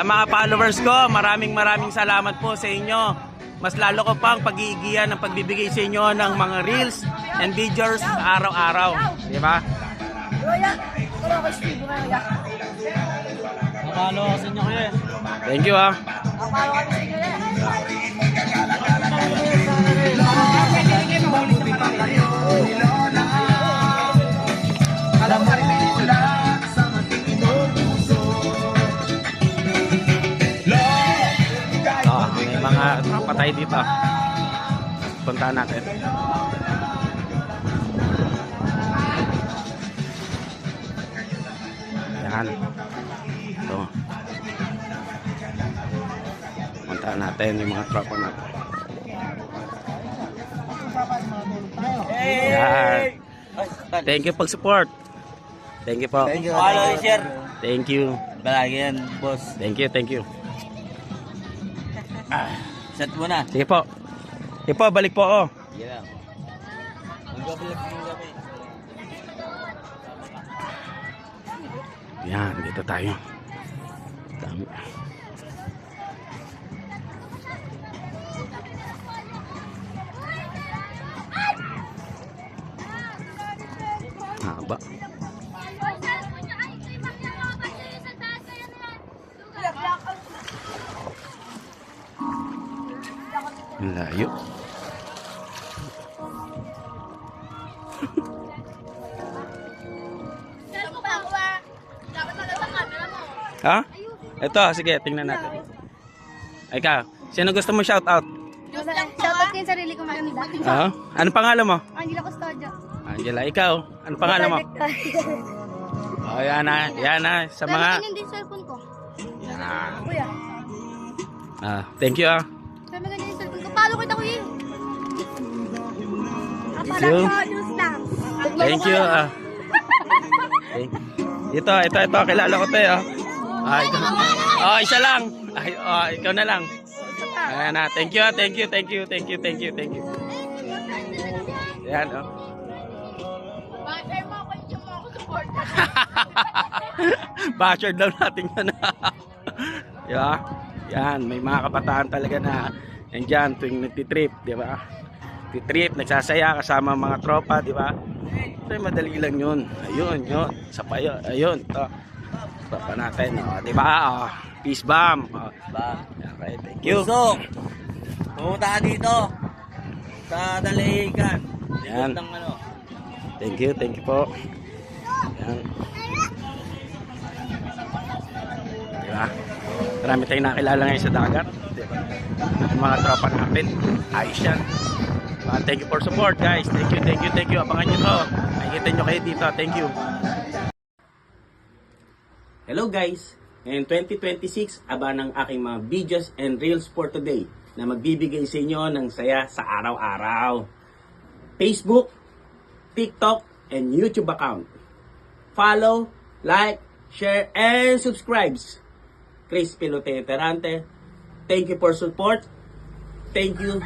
mga followers ko, maraming salamat po sa inyo. Mas lalo ko pang pag-iigihan ng pagbibigay sa inyo ng mga reels and videos araw-araw. Di ba? Napalo ako sa inyo kuya. Thank you ah. Napalo kami sa inyo yan. Alam mo rin lang sa matingin mo puso. May mga patay dito. Puntahan natin. Yan. Ito. Puntahan natin yung mga tropa natin. Yan. Thank you pag-support. Thank you po. Thank you. Follow, share. Thank you. Balagi yan, boss. Thank you, thank you. Set mo na. Sige po. Sige po, balik po ako. Sige lang. Magbabalak yung gabi. Yan, dito tayo. Dami. Haba. Ang layo. Ha? Ito, sige, tingnan natin. Ikaw, sino gusto mo shout out? Shoutout ko yung sarili ko maganda. Oo. Ano pangalan mo? Angela Custodio. Angela, ikaw. Ano pangalan mo? Oh, yan na. Sa mga... Ganyan din cellphone ko. Yan. Kuya. Thank you ah. Sabi ganyan yung cellphone ko. Palo kita kuya. Thank you. Thank you ah. Ito. Kilala ko to eh. Isa lang. Ikaw na lang. Ayan na. Thank you. Yan oh. Bakit mo ako yung mga support? Basher daw natin yan. Diba? Yan, may mga kabataan talaga na nandyan tuwing nagtitrip, diba? Titrip, nagsasaya kasama mga tropa, diba? So, madali lang yun. Ayun. Sa payo, ayun. Ito. Tropa natin, diba? Peace bomb. Okay, thank you. Puso, pumunta ka dito sa Dalahigan. Yan. Ng ano. Thank you po. Yan. Diba? Marami tayong nakilala ngayon sa dagat. Diba? Ang mga tropa natin. Ayos yan. Thank you for support guys. Thank you. Abangan nyo to. Nakikita nyo kayo dito. Thank you. Hello guys. Ngayon 2026, aba ng aking mga videos and reels for today na magbibigay sa inyo ng saya sa araw-araw. Facebook, TikTok, and YouTube account. Follow, like, share, and subscribe. Chris Pilote Terante. Thank you for support. Thank you.